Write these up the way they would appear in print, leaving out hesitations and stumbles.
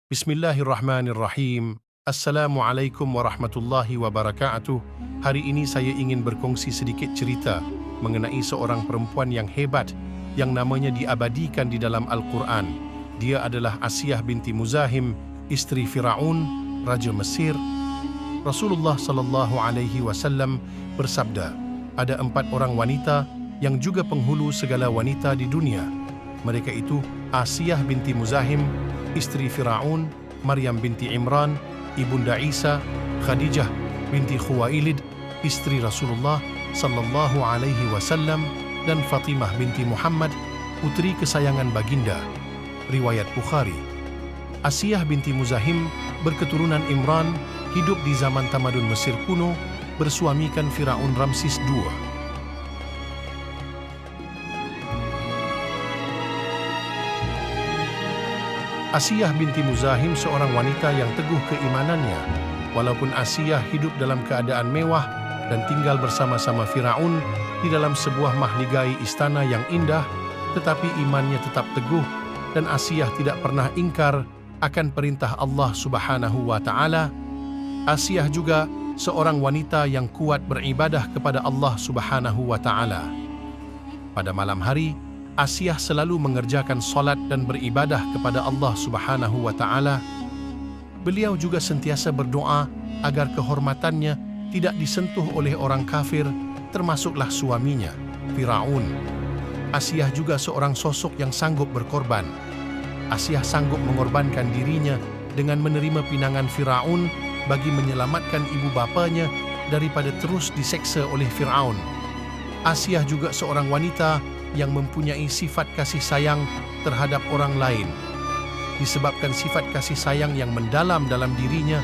Bismillahirrahmanirrahim. Assalamualaikum warahmatullahi wabarakatuh. Hari ini saya ingin berkongsi sedikit cerita mengenai seorang perempuan yang hebat yang namanya diabadikan di dalam Al-Quran. Dia adalah Asiyah binti Muzahim, istri Firaun, Raja Mesir. Rasulullah sallallahu alaihi wasallam bersabda, ada 4 orang wanita yang juga penghulu segala wanita di dunia. Mereka itu Asiyah binti Muzahim, istri Firaun, Maryam binti Imran, ibunda Isa, Khadijah binti Khuwailid, istri Rasulullah sallallahu alaihi wasallam, dan Fatimah binti Muhammad, putri kesayangan baginda. Riwayat Bukhari. Asiyah binti Muzahim berketurunan Imran, hidup di zaman tamadun Mesir kuno, bersuamikan Firaun Ramsis II. Asiyah binti Muzahim seorang wanita yang teguh keimanannya. Walaupun Asiyah hidup dalam keadaan mewah dan tinggal bersama-sama Firaun di dalam sebuah mahligai istana yang indah, tetapi imannya tetap teguh dan Asiyah tidak pernah ingkar akan perintah Allah Subhanahu wa Ta'ala. Asiyah juga seorang wanita yang kuat beribadah kepada Allah Subhanahu wa Ta'ala. Pada malam hari, Asiyah selalu mengerjakan solat dan beribadah kepada Allah Subhanahu wa Ta'ala. Beliau juga sentiasa berdoa agar kehormatannya tidak disentuh oleh orang kafir, termasuklah suaminya, Firaun. Asiyah juga seorang sosok yang sanggup berkorban. Asiyah sanggup mengorbankan dirinya dengan menerima pinangan Firaun bagi menyelamatkan ibu bapanya daripada terus diseksa oleh Firaun. Asiyah juga seorang wanita yang mempunyai sifat kasih sayang terhadap orang lain. Disebabkan sifat kasih sayang yang mendalam dalam dirinya,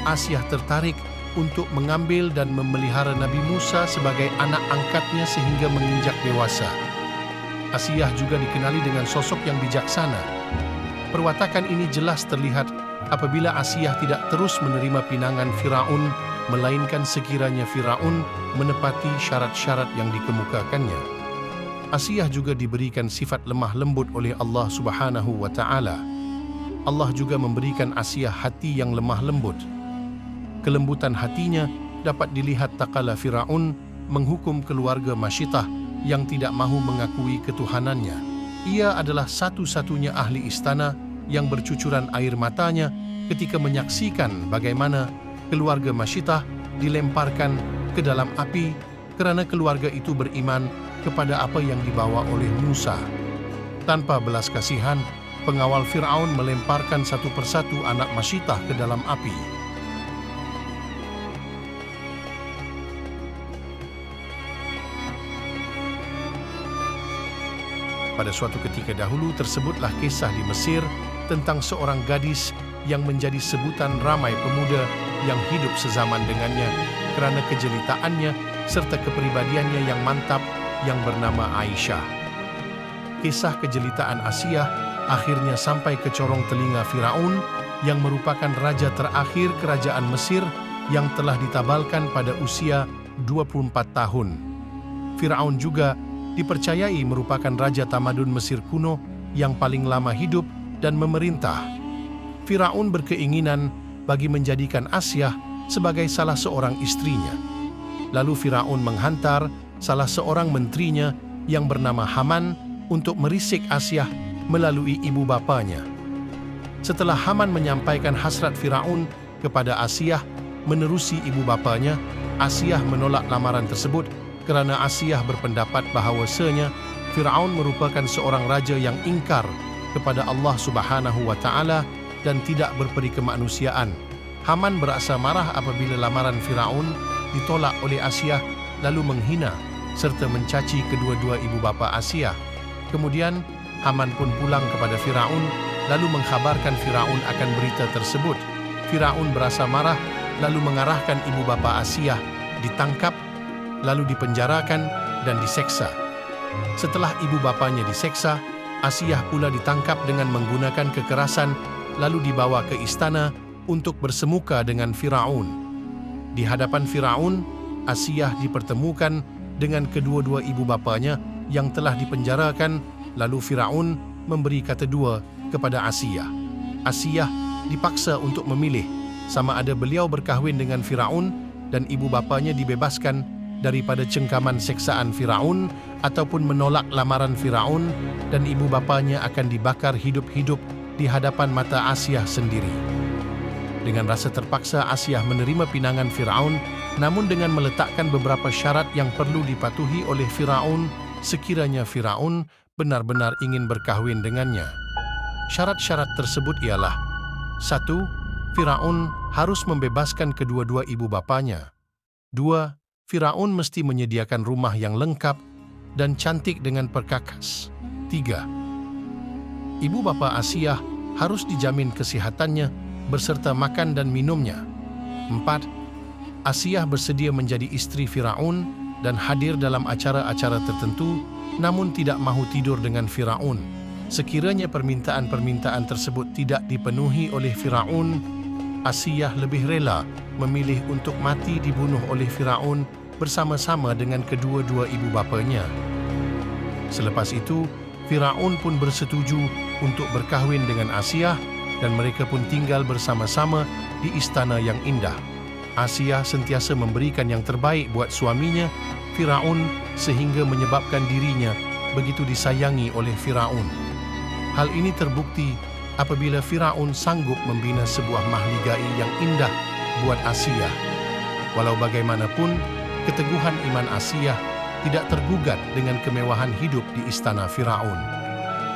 Asiyah tertarik untuk mengambil dan memelihara Nabi Musa sebagai anak angkatnya sehingga menginjak dewasa. Asiyah juga dikenali dengan sosok yang bijaksana. Perwatakan ini jelas terlihat apabila Asiyah tidak terus menerima pinangan Firaun, melainkan sekiranya Firaun menepati syarat-syarat yang dikemukakannya. Asiyah juga diberikan sifat lemah lembut oleh Allah Subhanahu wa Ta'ala. Allah juga memberikan Asiyah hati yang lemah lembut. Kelembutan hatinya dapat dilihat tatkala Firaun menghukum keluarga Masyitah yang tidak mahu mengakui ketuhanannya. Ia adalah satu-satunya ahli istana yang bercucuran air matanya ketika menyaksikan bagaimana keluarga Masyitah dilemparkan ke dalam api kerana keluarga itu beriman kepada apa yang dibawa oleh Musa. Tanpa belas kasihan, pengawal Firaun melemparkan satu persatu anak Masyitah ke dalam api. Pada suatu ketika dahulu tersebutlah kisah di Mesir tentang seorang gadis yang menjadi sebutan ramai pemuda yang hidup sezaman dengannya kerana kejelitaannya serta kepribadiannya yang mantap yang bernama Aisyah. Kisah kejelitaan Asiyah akhirnya sampai ke corong telinga Firaun yang merupakan raja terakhir kerajaan Mesir yang telah ditabalkan pada usia 24 tahun. Firaun juga dipercayai merupakan raja tamadun Mesir kuno yang paling lama hidup dan memerintah. Firaun berkeinginan bagi menjadikan Asiyah sebagai salah seorang istrinya. Lalu Firaun menghantar salah seorang menterinya yang bernama Haman untuk merisik Asiyah melalui ibu bapanya. Setelah Haman menyampaikan hasrat Firaun kepada Asiyah menerusi ibu bapanya, Asiyah menolak lamaran tersebut kerana Asiyah berpendapat bahawasanya Firaun merupakan seorang raja yang ingkar kepada Allah Subhanahu wa Ta'ala dan tidak berperi kemanusiaan. Haman berasa marah apabila lamaran Firaun ditolak oleh Asiyah, lalu menghina serta mencaci kedua-dua ibu bapa Asiyah. Kemudian Haman pun pulang kepada Firaun lalu mengkhabarkan Firaun akan berita tersebut. Firaun berasa marah lalu mengarahkan ibu bapa Asiyah ditangkap lalu dipenjarakan dan diseksa. Setelah ibu bapanya diseksa, Asiyah pula ditangkap dengan menggunakan kekerasan lalu dibawa ke istana untuk bersemuka dengan Firaun. Di hadapan Firaun, Asiyah dipertemukan dengan kedua-dua ibu bapanya yang telah dipenjarakan, lalu Firaun memberi kata dua kepada Asiyah. Asiyah dipaksa untuk memilih sama ada beliau berkahwin dengan Firaun dan ibu bapanya dibebaskan daripada cengkaman seksaan Firaun, ataupun menolak lamaran Firaun dan ibu bapanya akan dibakar hidup-hidup di hadapan mata Asiyah sendiri. Dengan rasa terpaksa Asiyah menerima pinangan Firaun, namun dengan meletakkan beberapa syarat yang perlu dipatuhi oleh Firaun sekiranya Firaun benar-benar ingin berkahwin dengannya. Syarat-syarat tersebut ialah: 1. Firaun harus membebaskan kedua-dua ibu bapanya. 2. Firaun mesti menyediakan rumah yang lengkap dan cantik dengan perkakas. 3. Ibu bapa Asiyah harus dijamin kesihatannya berserta makan dan minumnya. 4. Asiyah bersedia menjadi istri Firaun dan hadir dalam acara-acara tertentu, namun tidak mahu tidur dengan Firaun. Sekiranya permintaan-permintaan tersebut tidak dipenuhi oleh Firaun, Asiyah lebih rela memilih untuk mati dibunuh oleh Firaun bersama-sama dengan kedua-dua ibu bapanya. Selepas itu, Firaun pun bersetuju untuk berkahwin dengan Asiyah dan mereka pun tinggal bersama-sama di istana yang indah. Asiyah sentiasa memberikan yang terbaik buat suaminya, Firaun, sehingga menyebabkan dirinya begitu disayangi oleh Firaun. Hal ini terbukti apabila Firaun sanggup membina sebuah mahligai yang indah buat Asiyah. Walau bagaimanapun, keteguhan iman Asiyah tidak tergugat dengan kemewahan hidup di istana Firaun.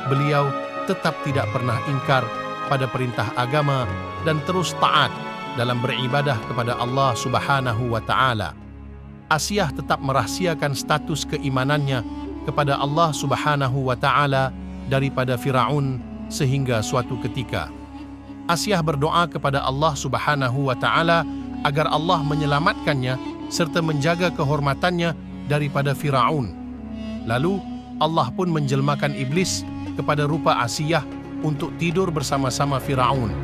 Beliau tetap tidak pernah ingkar pada perintah agama dan terus taat dalam beribadah kepada Allah Subhanahu wa Ta'ala. Asiyah tetap merahsiakan status keimanannya kepada Allah Subhanahu wa Ta'ala daripada Firaun sehingga suatu ketika Asiyah berdoa kepada Allah Subhanahu wa Ta'ala agar Allah menyelamatkannya serta menjaga kehormatannya daripada Firaun. Lalu Allah pun menjelmakan iblis kepada rupa Asiyah untuk tidur bersama-sama Firaun.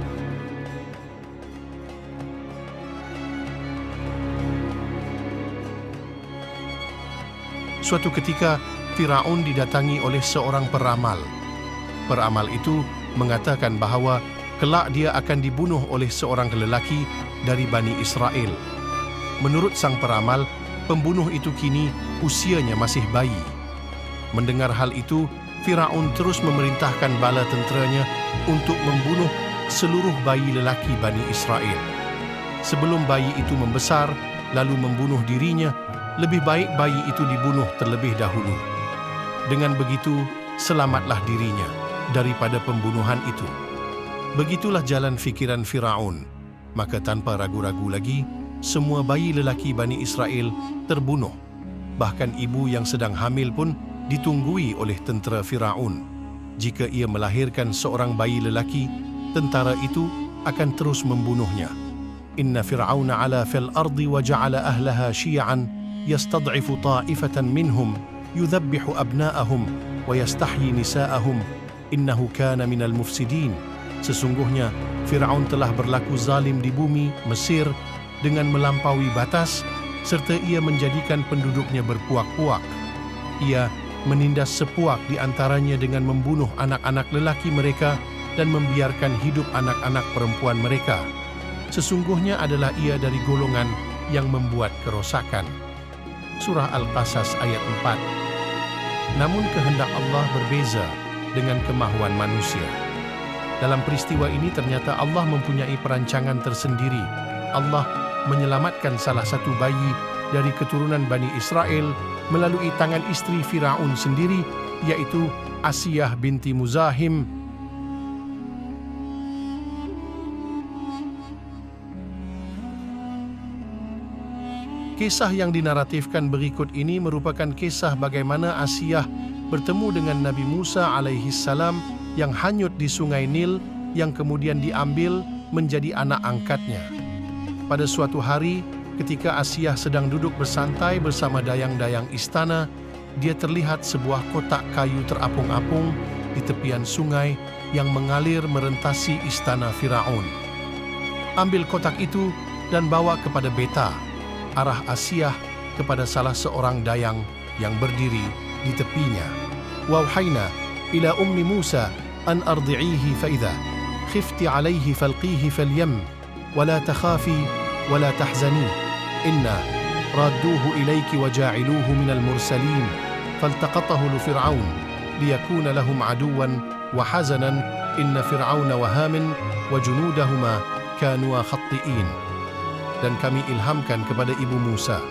Suatu ketika Firaun didatangi oleh seorang peramal. Peramal itu mengatakan bahawa kelak dia akan dibunuh oleh seorang lelaki dari Bani Israel. Menurut sang peramal, pembunuh itu kini usianya masih bayi. Mendengar hal itu, Firaun terus memerintahkan bala tenteranya untuk membunuh seluruh bayi lelaki Bani Israel. Sebelum bayi itu membesar lalu membunuh dirinya, lebih baik bayi itu dibunuh terlebih dahulu. Dengan begitu, selamatlah dirinya daripada pembunuhan itu. Begitulah jalan fikiran Firaun. Maka tanpa ragu-ragu lagi, semua bayi lelaki Bani Israel terbunuh. Bahkan ibu yang sedang hamil pun ditunggui oleh tentera Firaun. Jika ia melahirkan seorang bayi lelaki, tentara itu akan terus membunuhnya. Inna Fir'auna ala fil ardi wa ja'ala ahlaha syi'an yastad'ifu ta'ifatan minhum yudhabbihu abna'ahum wa yastahyi nisa'ahum innahu kana minal mufsidin. Sesungguhnya Fir'aun telah berlaku zalim di bumi Mesir dengan melampaui batas, serta ia menjadikan penduduknya berpuak-puak. Ia menindas sepuak di antaranya dengan membunuh anak-anak lelaki mereka dan membiarkan hidup anak-anak perempuan mereka. Sesungguhnya adalah ia dari golongan yang membuat kerosakan. Surah Al-Qasas ayat 4. Namun kehendak Allah berbeza dengan kemahuan manusia. Dalam peristiwa ini ternyata Allah mempunyai perancangan tersendiri. Allah menyelamatkan salah satu bayi dari keturunan Bani Israel melalui tangan istri Firaun sendiri, yaitu Asiyah binti Muzahim. Kisah yang dinaratifkan berikut ini merupakan kisah bagaimana Asiyah bertemu dengan Nabi Musa alaihi salam yang hanyut di sungai Nil, yang kemudian diambil menjadi anak angkatnya. Pada suatu hari, ketika Asiyah sedang duduk bersantai bersama dayang-dayang istana, dia terlihat sebuah kotak kayu terapung-apung di tepian sungai yang mengalir merentasi istana Firaun. Ambil kotak itu dan bawa kepada beta, arah Asiyah kepada salah seorang dayang yang berdiri di tepinya. Wauhayna ila ummi Musa an ardi'ihi fa idza خفت عليه فالقيه في اليم ولا تخافي ولا تحزني إنا رادوه إليك وجاعلوه من المرسلين فالتقطه لفرعون ليكون لهم عدوا وحزنا إن فرعون وهامان وجنودهما كانوا خطئين. Dan kami ilhamkan kepada ibu Musa,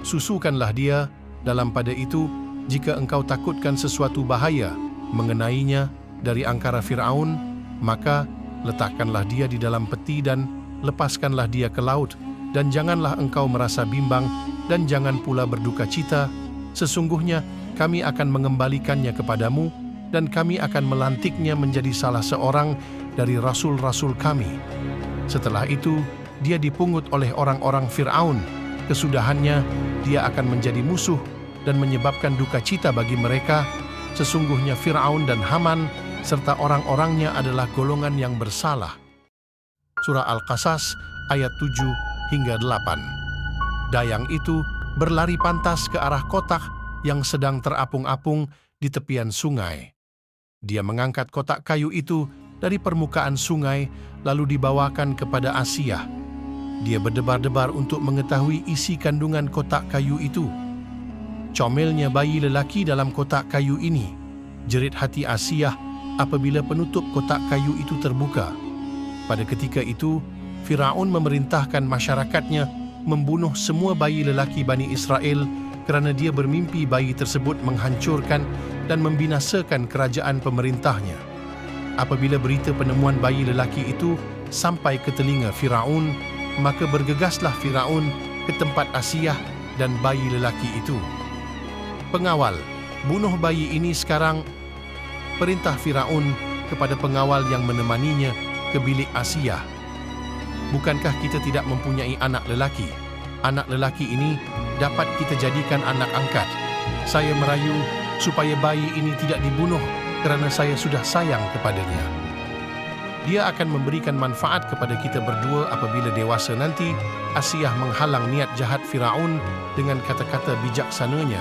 susukanlah dia dalam pada itu jika engkau takutkan sesuatu bahaya mengenainya dari angkara Fir'aun, maka letakkanlah dia di dalam peti dan lepaskanlah dia ke laut, dan janganlah engkau merasa bimbang dan jangan pula berduka cita. Sesungguhnya kami akan mengembalikannya kepadamu dan kami akan melantiknya menjadi salah seorang dari rasul-rasul kami. Setelah itu dia dipungut oleh orang-orang Fir'aun. Kesudahannya dia akan menjadi musuh dan menyebabkan duka cita bagi mereka. Sesungguhnya Fir'aun dan Haman serta orang-orangnya adalah golongan yang bersalah. Surah Al-Qasas ayat 7 hingga 8. Dayang itu berlari pantas ke arah kotak yang sedang terapung-apung di tepian sungai. Dia mengangkat kotak kayu itu dari permukaan sungai lalu dibawakan kepada Asiyah. Dia berdebar-debar untuk mengetahui isi kandungan kotak kayu itu. Comelnya bayi lelaki dalam kotak kayu ini. Jerit hati Asiyah apabila penutup kotak kayu itu terbuka. Pada ketika itu, Firaun memerintahkan masyarakatnya membunuh semua bayi lelaki Bani Israel kerana dia bermimpi bayi tersebut menghancurkan dan membinasakan kerajaan pemerintahnya. Apabila berita penemuan bayi lelaki itu sampai ke telinga Firaun, maka bergegaslah Firaun ke tempat Asiyah dan bayi lelaki itu. Pengawal, bunuh bayi ini sekarang. Perintah Firaun kepada pengawal yang menemaninya ke bilik Asiyah. Bukankah kita tidak mempunyai anak lelaki? Anak lelaki ini dapat kita jadikan anak angkat. Saya merayu supaya bayi ini tidak dibunuh kerana saya sudah sayang kepadanya. Dia akan memberikan manfaat kepada kita berdua apabila dewasa nanti. Asiyah menghalang niat jahat Firaun dengan kata-kata bijaksananya.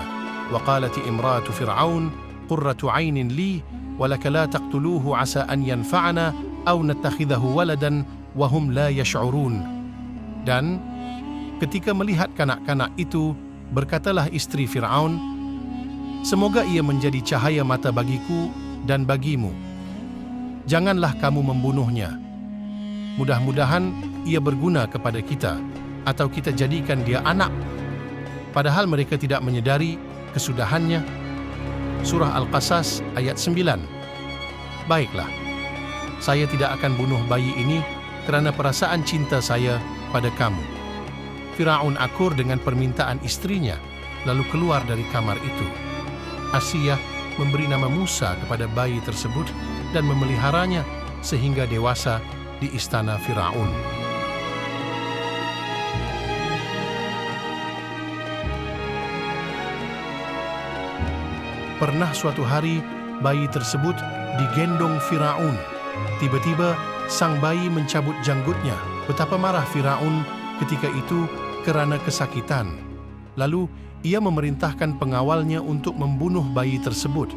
Wa qalati imratu Fir'aun qurratu 'ainin li wa laka la taqtuluhu 'asa an yanfa'ana aw nattakhidhahu waladan wa hum la yash'urun. Dan ketika melihat kanak-kanak itu, berkatalah istri Fir'aun, semoga ia menjadi cahaya mata bagiku dan bagimu. Janganlah kamu membunuhnya. Mudah-mudahan ia berguna kepada kita, atau kita jadikan dia anak. Padahal mereka tidak menyedari kesudahannya. Surah Al-Qasas ayat 9. Baiklah, saya tidak akan bunuh bayi ini kerana perasaan cinta saya pada kamu. Firaun akur dengan permintaan istrinya, lalu keluar dari kamar itu. Asiyah memberi nama Musa kepada bayi tersebut dan memeliharanya sehingga dewasa di istana Firaun. Pernah suatu hari, bayi tersebut digendong Firaun. Tiba-tiba, sang bayi mencabut janggutnya. Betapa marah Firaun ketika itu kerana kesakitan. Lalu, ia memerintahkan pengawalnya untuk membunuh bayi tersebut.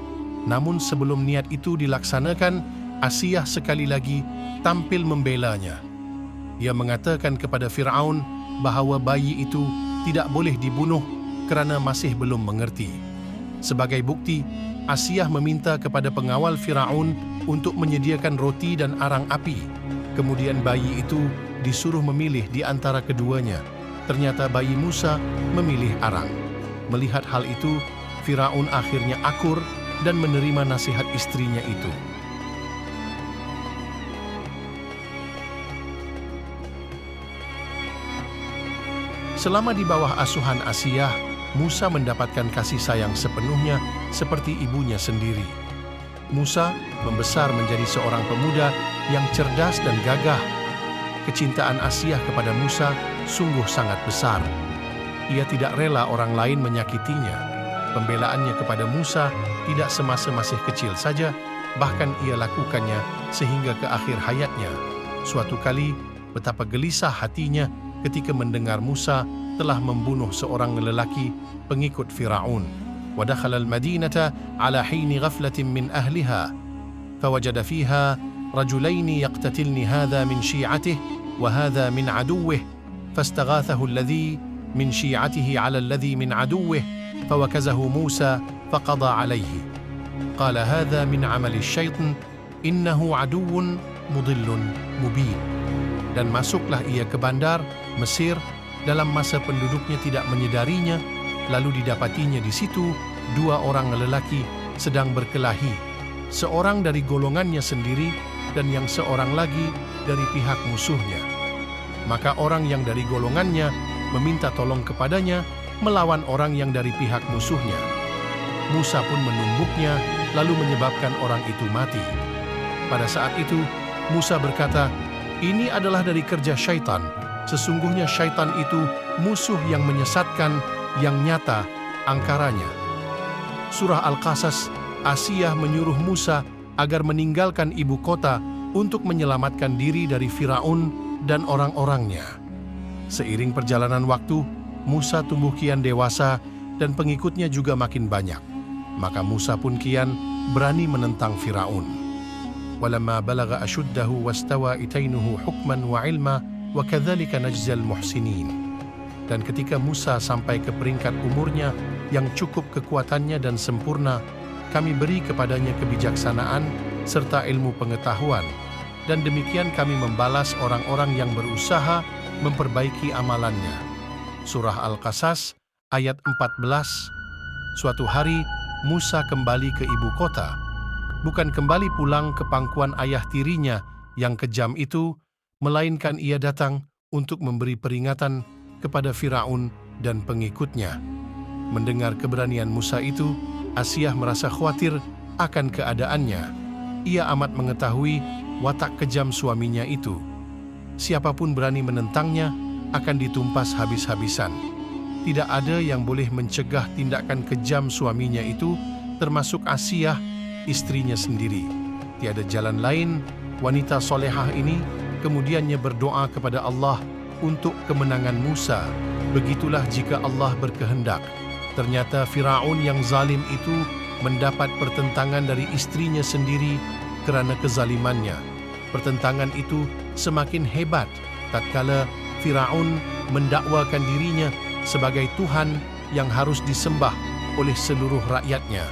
Namun sebelum niat itu dilaksanakan, Asiyah sekali lagi tampil membelanya. Ia mengatakan kepada Firaun bahawa bayi itu tidak boleh dibunuh kerana masih belum mengerti. Sebagai bukti, Asiyah meminta kepada pengawal Firaun untuk menyediakan roti dan arang api. Kemudian bayi itu disuruh memilih di antara keduanya. Ternyata bayi Musa memilih arang. Melihat hal itu, Firaun akhirnya akur dan menerima nasihat istrinya itu. Selama di bawah asuhan Asiyah, Musa mendapatkan kasih sayang sepenuhnya seperti ibunya sendiri. Musa membesar menjadi seorang pemuda yang cerdas dan gagah. Kecintaan Asiyah kepada Musa sungguh sangat besar. Ia tidak rela orang lain menyakitinya. Pembelaannya kepada Musa tidak semasa masih kecil saja, bahkan ia lakukannya sehingga ke akhir hayatnya. Suatu kali, betapa gelisah hatinya ketika mendengar Musa telah membunuh seorang lelaki pengikut Firaun. Wa dakhala al-madinata ala hini ghaflatin min ahliha fawajada fiha رجلين يقتتلن هذا من شيعته وهذا من عدوه فاستغاثه الذي من شيعته على الذي من عدوه فوكزه موسى فقضى عليه قال هذا من عمل الشيطان إنه عدو مضل مبين. Dan masuklah ia ke bandar Mesir dalam masa penduduknya tidak menyedarinya, lalu didapatinya di situ dua orang lelaki sedang berkelahi, seorang dari golongannya sendiri dan yang seorang lagi dari pihak musuhnya. Maka orang yang dari golongannya meminta tolong kepadanya melawan orang yang dari pihak musuhnya. Musa pun menumbuknya lalu menyebabkan orang itu mati. Pada saat itu Musa berkata, "Ini adalah dari kerja syaitan. Sesungguhnya syaitan itu musuh yang menyesatkan, yang nyata angkaranya." Surah Al-Qasas, Asiyah menyuruh Musa agar meninggalkan ibu kota untuk menyelamatkan diri dari Firaun dan orang-orangnya. Seiring perjalanan waktu, Musa tumbuh kian dewasa dan pengikutnya juga makin banyak. Maka Musa pun kian berani menentang Firaun. Walamma balagha ashuddahu wastawa itainuhu hukman wa ilma wa kadzalika najzal muhsinin. Dan ketika Musa sampai ke peringkat umurnya yang cukup kekuatannya dan sempurna, kami beri kepadanya kebijaksanaan serta ilmu pengetahuan, dan demikian kami membalas orang-orang yang berusaha memperbaiki amalannya. Surah Al-Qasas ayat 14. Suatu hari Musa kembali ke ibu kota, bukan kembali pulang ke pangkuan ayah tirinya yang kejam itu, melainkan ia datang untuk memberi peringatan kepada Firaun dan pengikutnya. Mendengar keberanian Musa itu, Asiyah merasa khawatir akan keadaannya. Ia amat mengetahui watak kejam suaminya itu. Siapapun berani menentangnya akan ditumpas habis-habisan. Tidak ada yang boleh mencegah tindakan kejam suaminya itu, termasuk Asiyah, istrinya sendiri. Tiada jalan lain, wanita solehah ini kemudiannya berdoa kepada Allah untuk kemenangan Musa. Begitulah jika Allah berkehendak. Ternyata Firaun yang zalim itu mendapat pertentangan dari istrinya sendiri kerana kezalimannya. Pertentangan itu semakin hebat tatkala Firaun mendakwakan dirinya sebagai Tuhan yang harus disembah oleh seluruh rakyatnya.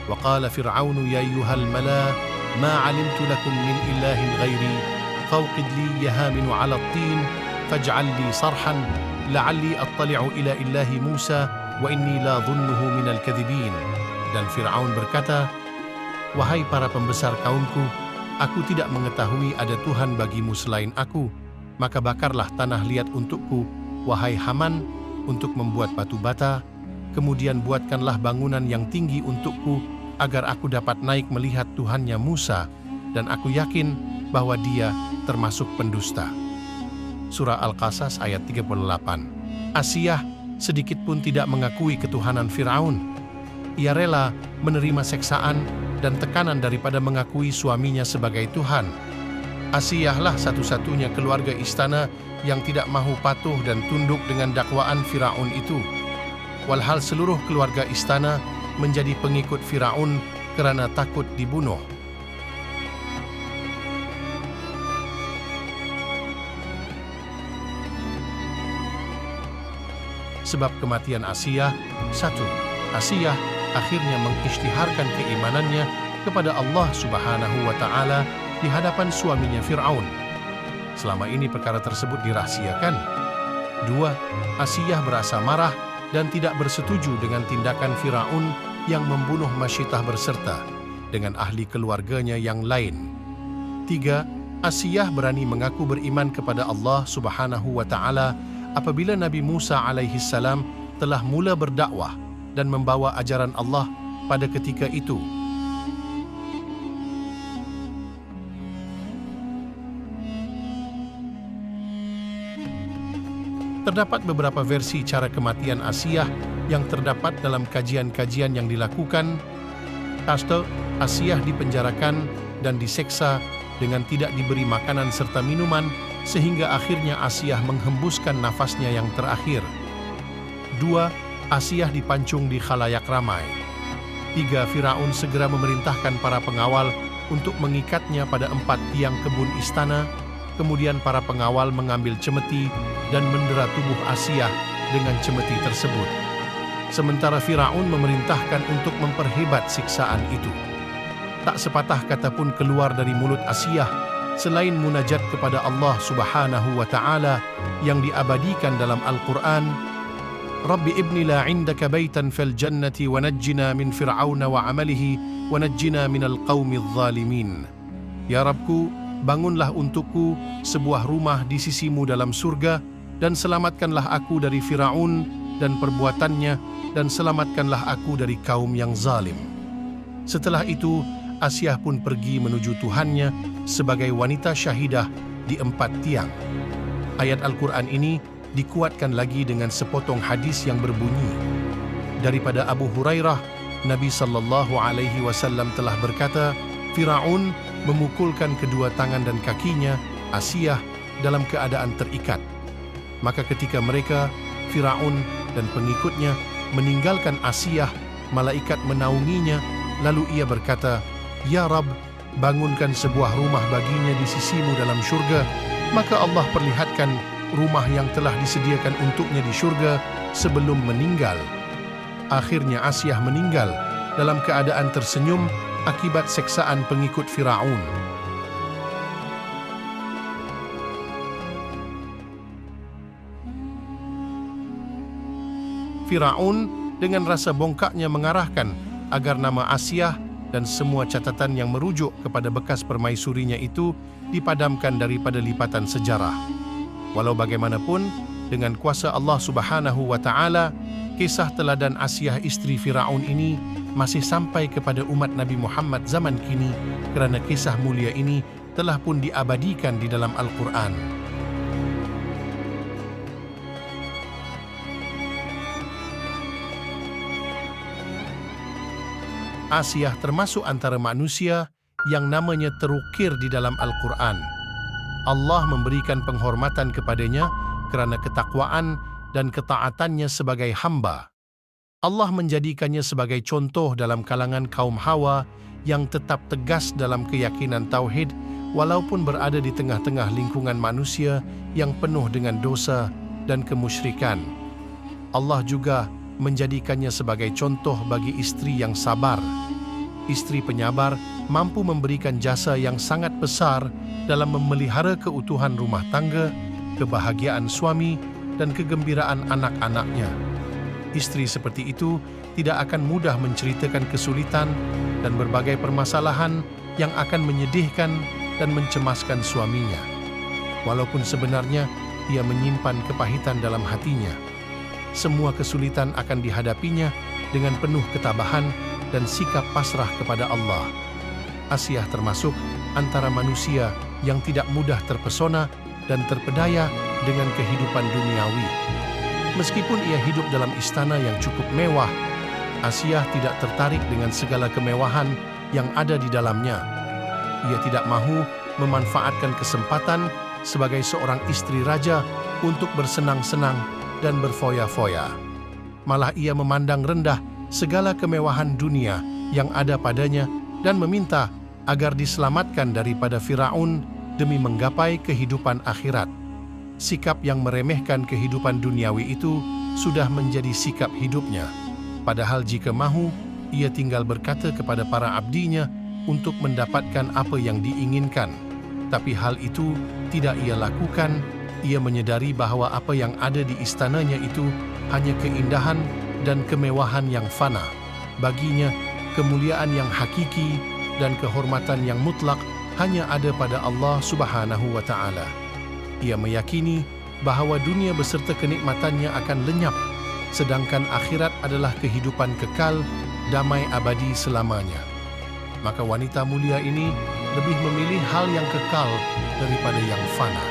Wa qala Fir'aunu ya ayyuhal mala ma 'alimtu lakum min ilahin ghairi fawqid li yahaminu 'ala at-tin faj'al li sarhan la'alli attali'u ila ilahi Musa wa inni la dhunnuhu minal kadhibin. Dan Fir'aun berkata, "Wahai para pembesar kaumku, aku tidak mengetahui ada Tuhan bagimu selain aku, maka bakarlah tanah liat untukku, wahai Haman, untuk membuat batu bata, kemudian buatkanlah bangunan yang tinggi untukku, agar aku dapat naik melihat Tuhannya Musa, dan aku yakin bahwa dia termasuk pendusta." Surah Al-Qasas ayat 38. Asiyah sedikit pun tidak mengakui ketuhanan Firaun. Ia rela menerima seksaan dan tekanan daripada mengakui suaminya sebagai Tuhan. Asiyahlah satu-satunya keluarga istana yang tidak mahu patuh dan tunduk dengan dakwaan Firaun itu. Walhal seluruh keluarga istana menjadi pengikut Firaun kerana takut dibunuh. Sebab kematian Asiyah, 1. Asiyah akhirnya mengisytiharkan keimanannya kepada Allah Subhanahu wa Ta'ala di hadapan suaminya Fir'aun. Selama ini perkara tersebut dirahsiakan. 2. Asiyah berasa marah dan tidak bersetuju dengan tindakan Fir'aun yang membunuh Masyitah berserta dengan ahli keluarganya yang lain. 3. Asiyah berani mengaku beriman kepada Allah Subhanahu wa Ta'ala apabila Nabi Musa alaihi salam telah mula berdakwah dan membawa ajaran Allah pada ketika itu. Terdapat beberapa versi cara kematian Asiyah yang terdapat dalam kajian-kajian yang dilakukan. Asiyah dipenjarakan dan diseksa dengan tidak diberi makanan serta minuman, sehingga akhirnya Asiyah menghembuskan nafasnya yang terakhir. 2. Asiyah dipancung di khalayak ramai. 3. Firaun segera memerintahkan para pengawal untuk mengikatnya pada 4 tiang kebun istana. Kemudian para pengawal mengambil cemeti dan mendera tubuh Asiyah dengan cemeti tersebut. Sementara Firaun memerintahkan untuk memperhebat siksaan itu. Tak sepatah kata pun keluar dari mulut Asiyah selain munajat kepada Allah Subhanahu wa Ta'ala yang diabadikan dalam Al-Quran. Rabbi ibni la indaka baitan fil jannati wa najjina min fir'auna wa amalihi wa najjina minal qawmi zalimin. Ya Rabbku, bangunlah untukku sebuah rumah di sisimu dalam surga dan selamatkanlah aku dari Firaun dan perbuatannya dan selamatkanlah aku dari kaum yang zalim. Setelah itu, Asiyah pun pergi menuju Tuhannya sebagai wanita syahidah di 4 tiang. Ayat Al-Quran ini dikuatkan lagi dengan sepotong hadis yang berbunyi, daripada Abu Hurairah, Nabi SAW telah berkata, Firaun memukulkan kedua tangan dan kakinya Asiyah dalam keadaan terikat. Maka ketika mereka, Firaun dan pengikutnya meninggalkan Asiyah, malaikat menaunginya, lalu ia berkata, Ya Rabb, bangunkan sebuah rumah baginya di sisimu dalam syurga. Maka Allah perlihatkan rumah yang telah disediakan untuknya di syurga sebelum meninggal. Akhirnya Asiyah meninggal dalam keadaan tersenyum akibat seksaan pengikut Firaun. Firaun dengan rasa bongkaknya mengarahkan agar nama Asiyah dan semua catatan yang merujuk kepada bekas permaisurinya itu dipadamkan daripada lipatan sejarah. Walau bagaimanapun, dengan kuasa Allah Subhanahu wa Ta'ala, kisah teladan Asiyah istri Firaun ini masih sampai kepada umat Nabi Muhammad zaman kini kerana kisah mulia ini telah pun diabadikan di dalam Al-Quran. Asiyah termasuk antara manusia yang namanya terukir di dalam Al-Quran. Allah memberikan penghormatan kepadanya kerana ketakwaan dan ketaatannya sebagai hamba. Allah menjadikannya sebagai contoh dalam kalangan kaum Hawa yang tetap tegas dalam keyakinan tauhid walaupun berada di tengah-tengah lingkungan manusia yang penuh dengan dosa dan kemusyrikan. Allah juga menjadikannya sebagai contoh bagi istri yang sabar. Istri penyabar mampu memberikan jasa yang sangat besar dalam memelihara keutuhan rumah tangga, kebahagiaan suami, dan kegembiraan anak-anaknya. Istri seperti itu tidak akan mudah menceritakan kesulitan dan berbagai permasalahan yang akan menyedihkan dan mencemaskan suaminya. Walaupun sebenarnya ia menyimpan kepahitan dalam hatinya, semua kesulitan akan dihadapinya dengan penuh ketabahan dan sikap pasrah kepada Allah. Asiyah termasuk antara manusia yang tidak mudah terpesona dan terpedaya dengan kehidupan duniawi. Meskipun ia hidup dalam istana yang cukup mewah, Asiyah tidak tertarik dengan segala kemewahan yang ada di dalamnya. Ia tidak mahu memanfaatkan kesempatan sebagai seorang istri raja untuk bersenang-senang dan berfoya-foya. Malah ia memandang rendah segala kemewahan dunia yang ada padanya dan meminta agar diselamatkan daripada Firaun demi menggapai kehidupan akhirat. Sikap yang meremehkan kehidupan duniawi itu sudah menjadi sikap hidupnya. Padahal jika mahu, ia tinggal berkata kepada para abdinya untuk mendapatkan apa yang diinginkan. Tapi hal itu tidak ia lakukan. Ia menyedari bahawa apa yang ada di istananya itu hanya keindahan dan kemewahan yang fana. Baginya, kemuliaan yang hakiki dan kehormatan yang mutlak hanya ada pada Allah Subhanahu wa Ta'ala. Ia meyakini bahawa dunia beserta kenikmatannya akan lenyap, sedangkan akhirat adalah kehidupan kekal, damai abadi selamanya. Maka wanita mulia ini lebih memilih hal yang kekal daripada yang fana.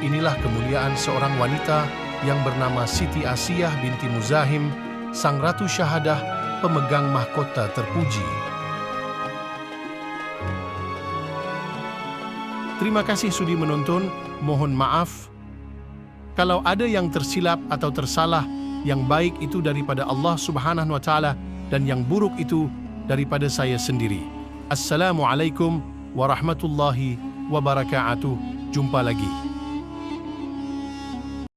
Inilah kemuliaan seorang wanita yang bernama Siti Asiyah binti Muzahim, sang ratu syahadah, pemegang mahkota terpuji. Terima kasih sudi menonton. Mohon maaf kalau ada yang tersilap atau tersalah. Yang baik itu daripada Allah Subhanahu wa Ta'ala dan yang buruk itu daripada saya sendiri. Assalamualaikum warahmatullahi wabarakatuh. Jumpa lagi.